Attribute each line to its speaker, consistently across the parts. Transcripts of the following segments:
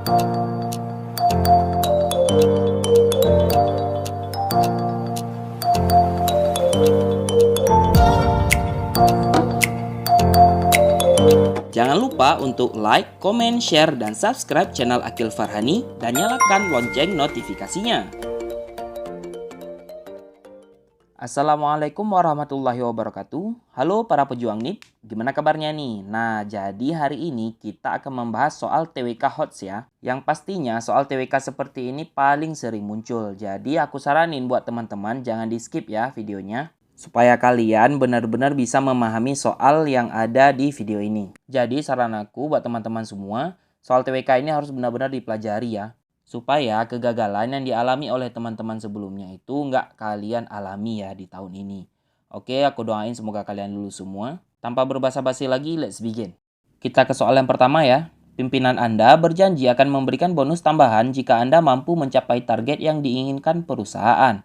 Speaker 1: Jangan lupa untuk like, komen, share, dan subscribe channel Akil Farhani dan nyalakan lonceng notifikasinya. Assalamualaikum warahmatullahi wabarakatuh. Halo para pejuang NIP, gimana kabarnya nih? Nah, jadi hari ini kita akan membahas soal TWK HOTS ya. Yang pastinya soal TWK seperti ini paling sering muncul. Jadi aku saranin buat teman-teman jangan di skip ya videonya, supaya kalian benar-benar bisa memahami soal yang ada di video ini. Jadi saran aku buat teman-teman semua, soal TWK ini harus benar-benar dipelajari ya. Supaya kegagalan yang dialami oleh teman-teman sebelumnya itu nggak kalian alami ya di tahun ini. Oke, aku doain semoga kalian lulus semua. Tanpa berbasa-basi lagi, let's begin. Kita ke soal yang pertama ya. Pimpinan Anda berjanji akan memberikan bonus tambahan jika Anda mampu mencapai target yang diinginkan perusahaan.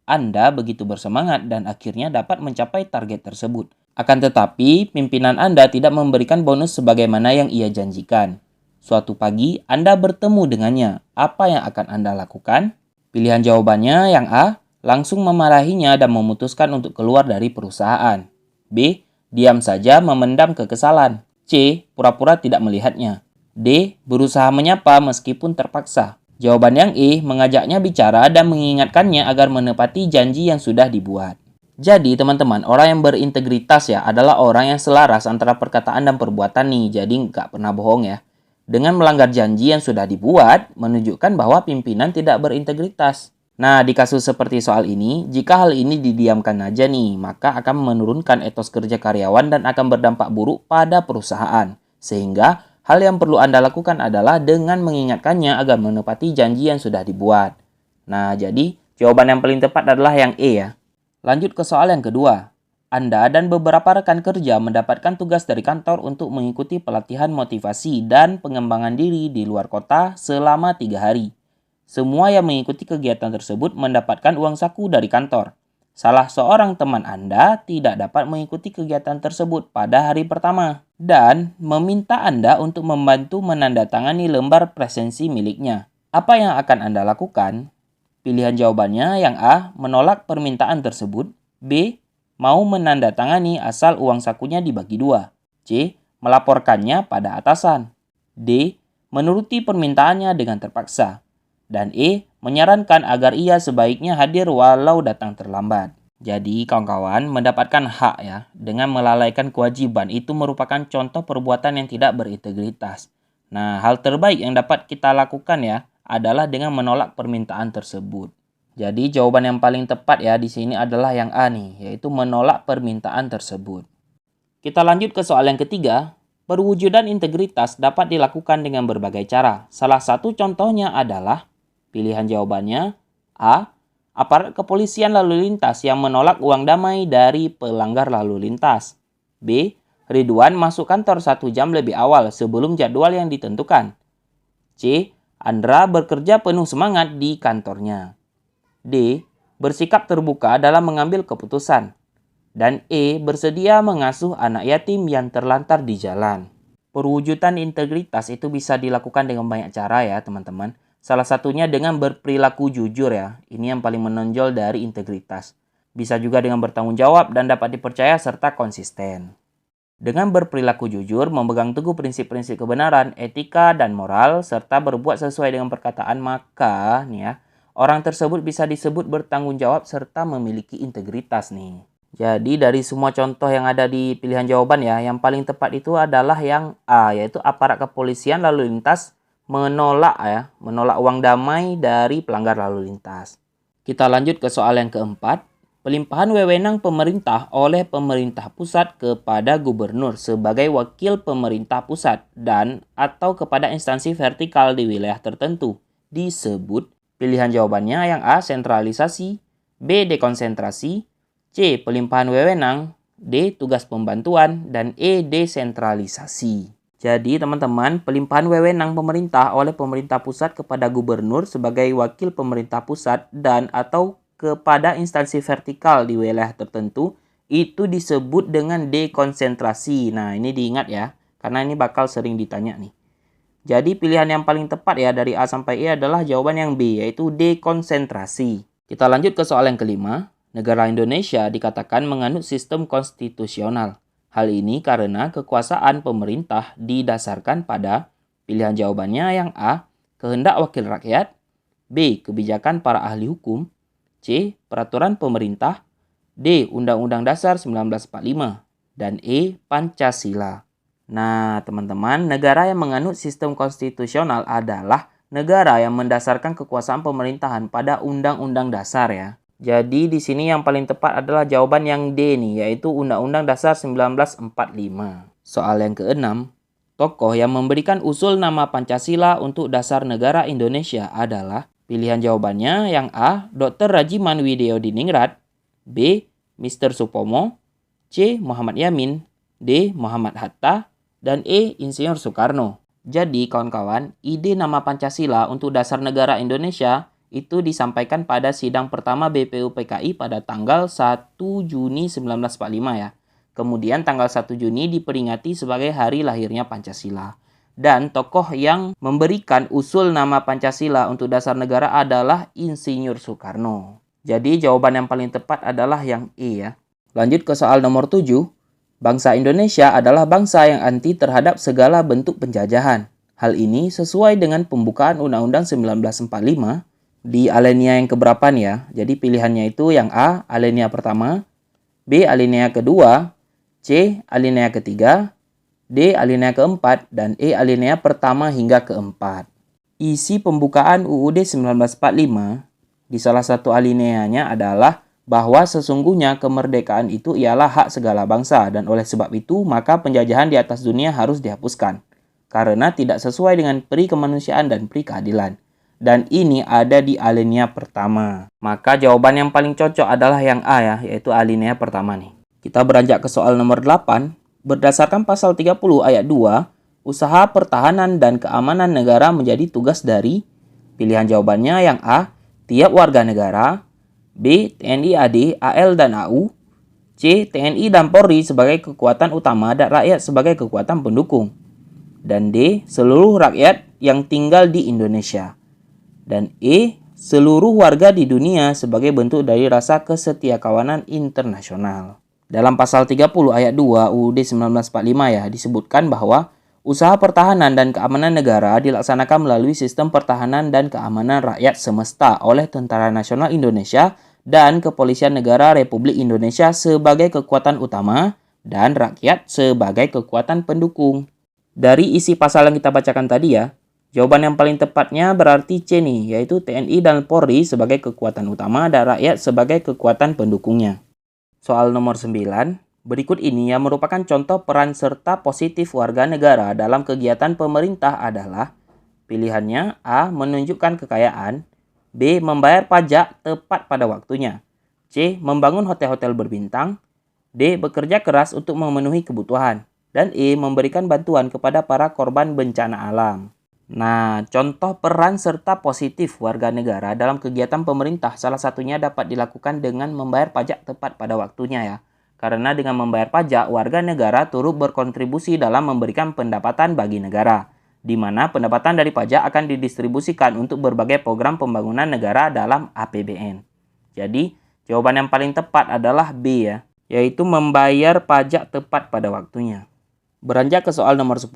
Speaker 1: Anda begitu bersemangat dan akhirnya dapat mencapai target tersebut. Akan tetapi, pimpinan Anda tidak memberikan bonus sebagaimana yang ia janjikan. Suatu pagi, Anda bertemu dengannya. Apa yang akan Anda lakukan? Pilihan jawabannya yang A, langsung memarahinya dan memutuskan untuk keluar dari perusahaan. B, diam saja memendam kekesalan. C, pura-pura tidak melihatnya. D, berusaha menyapa meskipun terpaksa. Jawaban yang E, mengajaknya bicara dan mengingatkannya agar menepati janji yang sudah dibuat. Jadi teman-teman, orang yang berintegritas ya adalah orang yang selaras antara perkataan dan perbuatan nih. Jadi nggak pernah bohong ya. Dengan melanggar janji yang sudah dibuat, menunjukkan bahwa pimpinan tidak berintegritas. Nah, di kasus seperti soal ini, jika hal ini didiamkan aja nih, maka akan menurunkan etos kerja karyawan dan akan berdampak buruk pada perusahaan. Sehingga, hal yang perlu Anda lakukan adalah dengan mengingatkannya agar menepati janji yang sudah dibuat. Nah, jadi jawaban yang paling tepat adalah yang E ya. Lanjut ke soal yang kedua. Anda dan beberapa rekan kerja mendapatkan tugas dari kantor untuk mengikuti pelatihan motivasi dan pengembangan diri di luar kota selama 3 hari. Semua yang mengikuti kegiatan tersebut mendapatkan uang saku dari kantor. Salah seorang teman Anda tidak dapat mengikuti kegiatan tersebut pada hari pertama dan meminta Anda untuk membantu menandatangani lembar presensi miliknya. Apa yang akan Anda lakukan? Pilihan jawabannya yang A, menolak permintaan tersebut. B, mau menandatangani asal uang sakunya dibagi 2. C, melaporkannya pada atasan. D, menuruti permintaannya dengan terpaksa. Dan E, menyarankan agar ia sebaiknya hadir walau datang terlambat. Jadi kawan-kawan, mendapatkan hak ya dengan melalaikan kewajiban itu merupakan contoh perbuatan yang tidak berintegritas. Nah, hal terbaik yang dapat kita lakukan ya adalah dengan menolak permintaan tersebut. Jadi jawaban yang paling tepat ya di sini adalah yang A nih, yaitu menolak permintaan tersebut. Kita lanjut ke soal yang ketiga. Perwujudan integritas dapat dilakukan dengan berbagai cara. Salah satu contohnya adalah pilihan jawabannya A, aparat kepolisian lalu lintas yang menolak uang damai dari pelanggar lalu lintas. B, Ridwan masuk kantor 1 jam lebih awal sebelum jadwal yang ditentukan. C, Andra bekerja penuh semangat di kantornya. D, bersikap terbuka dalam mengambil keputusan. Dan E, bersedia mengasuh anak yatim yang terlantar di jalan. Perwujudan integritas itu bisa dilakukan dengan banyak cara ya teman-teman. Salah satunya dengan berperilaku jujur ya. Ini yang paling menonjol dari integritas. Bisa juga dengan bertanggung jawab dan dapat dipercaya serta konsisten. Dengan berperilaku jujur, memegang teguh prinsip-prinsip kebenaran, etika, dan moral, serta berbuat sesuai dengan perkataan, maka nih ya, orang tersebut bisa disebut bertanggung jawab serta memiliki integritas nih. Jadi dari semua contoh yang ada di pilihan jawaban ya, yang paling tepat itu adalah yang A, yaitu aparat kepolisian lalu lintas menolak uang damai dari pelanggar lalu lintas. Kita lanjut ke soal yang keempat. Pelimpahan wewenang pemerintah oleh pemerintah pusat kepada gubernur sebagai wakil pemerintah pusat dan atau kepada instansi vertikal di wilayah tertentu disebut. Pilihan jawabannya yang A, sentralisasi, B, dekonsentrasi, C, pelimpahan wewenang, D, tugas pembantuan, dan E, desentralisasi. Jadi teman-teman, pelimpahan wewenang pemerintah oleh pemerintah pusat kepada gubernur sebagai wakil pemerintah pusat dan atau kepada instansi vertikal di wilayah tertentu itu disebut dengan dekonsentrasi. Nah, ini diingat ya, karena ini bakal sering ditanya nih. Jadi pilihan yang paling tepat ya dari A sampai E adalah jawaban yang B, yaitu dekonsentrasi. Kita lanjut ke soal yang kelima. Negara Indonesia dikatakan menganut sistem konstitusional. Hal ini karena kekuasaan pemerintah didasarkan pada pilihan jawabannya yang A, kehendak wakil rakyat, B, kebijakan para ahli hukum, C, peraturan pemerintah, D, Undang-Undang Dasar 1945, dan E, Pancasila. Nah, teman-teman, negara yang menganut sistem konstitusional adalah negara yang mendasarkan kekuasaan pemerintahan pada Undang-Undang Dasar ya. Jadi di sini yang paling tepat adalah jawaban yang D nih, yaitu Undang-Undang Dasar 1945. Soal yang keenam, tokoh yang memberikan usul nama Pancasila untuk dasar negara Indonesia adalah pilihan jawabannya yang A, Dr. Rajiman Widyodiningrat, B, Mr. Supomo, C, Muhammad Yamin, D, Muhammad Hatta, dan E, Insinyur Soekarno. Jadi kawan-kawan, ide nama Pancasila untuk dasar negara Indonesia itu disampaikan pada sidang pertama BPUPKI pada tanggal 1 Juni 1945 ya. Kemudian tanggal 1 Juni diperingati sebagai hari lahirnya Pancasila. Dan tokoh yang memberikan usul nama Pancasila untuk dasar negara adalah Insinyur Soekarno. Jadi jawaban yang paling tepat adalah yang E ya. Lanjut ke soal nomor 7. Bangsa Indonesia adalah bangsa yang anti terhadap segala bentuk penjajahan. Hal ini sesuai dengan pembukaan Undang-Undang 1945 di alinea yang keberapa nih ya. Jadi pilihannya itu yang A, alinea pertama, B, alinea kedua, C, alinea ketiga, D, alinea keempat, dan E, alinea pertama hingga keempat. Isi pembukaan UUD 1945 di salah satu alineanya adalah bahwa sesungguhnya kemerdekaan itu ialah hak segala bangsa dan oleh sebab itu maka penjajahan di atas dunia harus dihapuskan karena tidak sesuai dengan peri kemanusiaan dan peri keadilan. Dan ini ada di alinea pertama. Maka jawaban yang paling cocok adalah yang A ya, yaitu alinea pertama nih. Kita beranjak ke soal nomor 8. Berdasarkan pasal 30 ayat 2, usaha pertahanan dan keamanan negara menjadi tugas dari pilihan jawabannya yang A, tiap warga negara, B, TNI AD, AL, dan AU, C, TNI dan Polri sebagai kekuatan utama dan rakyat sebagai kekuatan pendukung, dan D, seluruh rakyat yang tinggal di Indonesia, dan E, seluruh warga di dunia sebagai bentuk dari rasa kesetiakawanan internasional. Dalam pasal 30 ayat 2 UUD 1945 ya, disebutkan bahwa usaha pertahanan dan keamanan negara dilaksanakan melalui sistem pertahanan dan keamanan rakyat semesta oleh Tentara Nasional Indonesia dan Kepolisian Negara Republik Indonesia sebagai kekuatan utama dan rakyat sebagai kekuatan pendukung. Dari isi pasal yang kita bacakan tadi ya, jawaban yang paling tepatnya berarti C nih, yaitu TNI dan Polri sebagai kekuatan utama dan rakyat sebagai kekuatan pendukungnya. Soal nomor 9. Berikut ini yang merupakan contoh peran serta positif warga negara dalam kegiatan pemerintah adalah pilihannya A, menunjukkan kekayaan, B, membayar pajak tepat pada waktunya, C, membangun hotel-hotel berbintang, D, bekerja keras untuk memenuhi kebutuhan, dan E, memberikan bantuan kepada para korban bencana alam. Nah, contoh peran serta positif warga negara dalam kegiatan pemerintah salah satunya dapat dilakukan dengan membayar pajak tepat pada waktunya ya. Karena dengan membayar pajak, warga negara turut berkontribusi dalam memberikan pendapatan bagi negara, di mana pendapatan dari pajak akan didistribusikan untuk berbagai program pembangunan negara dalam APBN. Jadi, jawaban yang paling tepat adalah B ya, yaitu membayar pajak tepat pada waktunya. Beranjak ke soal nomor 10.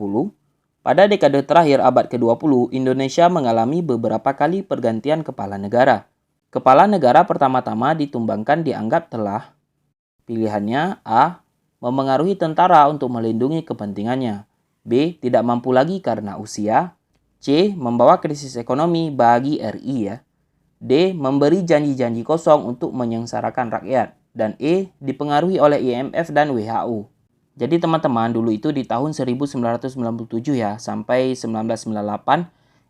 Speaker 1: Pada dekade terakhir abad ke-20, Indonesia mengalami beberapa kali pergantian kepala negara. Kepala negara pertama-tama ditumbangkan dianggap telah pilihannya A, memengaruhi tentara untuk melindungi kepentingannya, B, tidak mampu lagi karena usia, C, membawa krisis ekonomi bagi RI ya, D, memberi janji-janji kosong untuk menyengsarakan rakyat, dan E, dipengaruhi oleh IMF dan WHO. Jadi teman-teman, dulu itu di tahun 1997 ya, sampai 1998,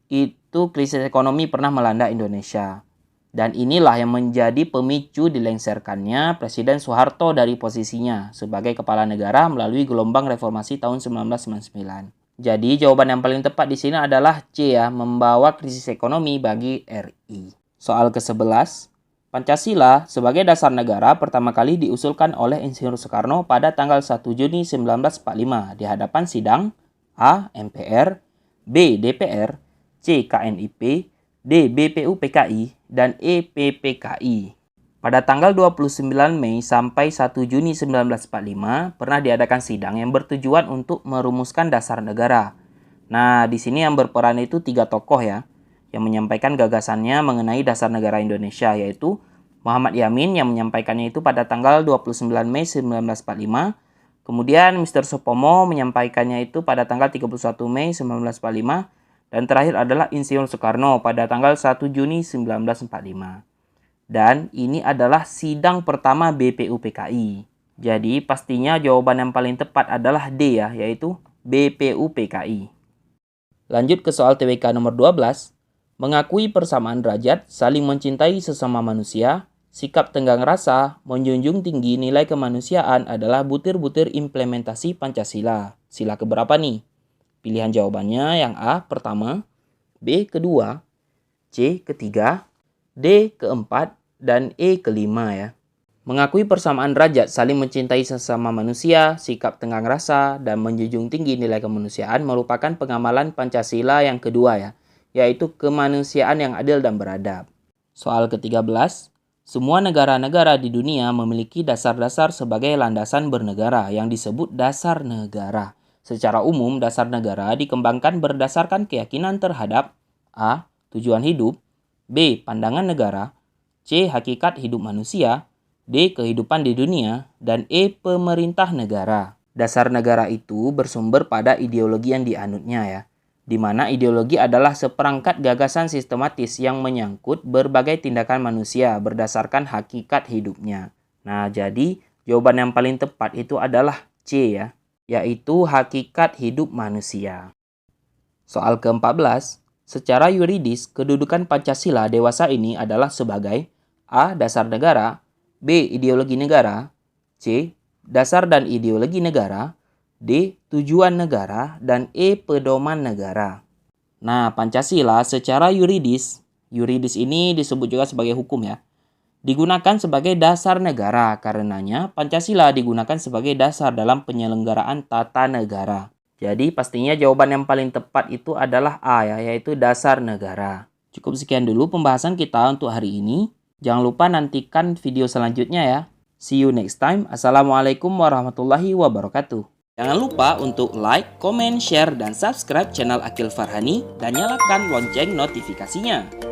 Speaker 1: itu krisis ekonomi pernah melanda Indonesia. Dan inilah yang menjadi pemicu dilengsarkannya Presiden Soeharto dari posisinya sebagai kepala negara melalui gelombang reformasi tahun 1999. Jadi jawaban yang paling tepat di sini adalah C ya, membawa krisis ekonomi bagi RI. Soal ke-11. Pancasila sebagai dasar negara pertama kali diusulkan oleh Insinyur Soekarno pada tanggal 1 Juni 1945 di hadapan sidang A. MPR, B. DPR, C. KNIP, D. BPUPKI, dan E. PPKI. Pada tanggal 29 Mei sampai 1 Juni 1945 pernah diadakan sidang yang bertujuan untuk merumuskan dasar negara. Nah, di sini yang berperan itu 3 tokoh ya, yang menyampaikan gagasannya mengenai dasar negara Indonesia, yaitu Muhammad Yamin yang menyampaikannya itu pada tanggal 29 Mei 1945. Kemudian Mr. Soepomo menyampaikannya itu pada tanggal 31 Mei 1945. Dan terakhir adalah Insinyur Soekarno pada tanggal 1 Juni 1945. Dan ini adalah sidang pertama BPUPKI. Jadi pastinya jawaban yang paling tepat adalah D ya, yaitu BPUPKI. Lanjut ke soal TWK nomor 12. Mengakui persamaan derajat, saling mencintai sesama manusia, sikap tenggang rasa, menjunjung tinggi nilai kemanusiaan adalah butir-butir implementasi Pancasila. Sila keberapa nih? Pilihan jawabannya yang A pertama, B kedua, C ketiga, D keempat, dan E kelima ya. Mengakui persamaan derajat, saling mencintai sesama manusia, sikap tenggang rasa, dan menjunjung tinggi nilai kemanusiaan merupakan pengamalan Pancasila yang kedua ya, yaitu kemanusiaan yang adil dan beradab. Soal ke-13, semua negara-negara di dunia memiliki dasar-dasar sebagai landasan bernegara yang disebut dasar negara. Secara umum, dasar negara dikembangkan berdasarkan keyakinan terhadap A. Tujuan hidup, B. Pandangan negara, C. Hakikat hidup manusia, D. Kehidupan di dunia, dan E. Pemerintah negara. Dasar negara itu bersumber pada ideologi yang dianutnya ya, di mana ideologi adalah seperangkat gagasan sistematis yang menyangkut berbagai tindakan manusia berdasarkan hakikat hidupnya. Nah, jadi jawaban yang paling tepat itu adalah C ya, yaitu hakikat hidup manusia. Soal ke-14, secara yuridis, kedudukan Pancasila dewasa ini adalah sebagai A. Dasar negara, B. Ideologi negara, C. Dasar dan ideologi negara, D. Tujuan negara, dan E. Pedoman negara. Nah, Pancasila secara yuridis ini disebut juga sebagai hukum ya, digunakan sebagai dasar negara. Karenanya Pancasila digunakan sebagai dasar dalam penyelenggaraan tata negara. Jadi pastinya jawaban yang paling tepat itu adalah A ya, yaitu dasar negara. Cukup sekian dulu pembahasan kita untuk hari ini. Jangan lupa nantikan video selanjutnya ya. See you next time. Assalamualaikum warahmatullahi wabarakatuh. Jangan lupa untuk like, comment, share, dan subscribe channel Akil Farhani dan nyalakan lonceng notifikasinya.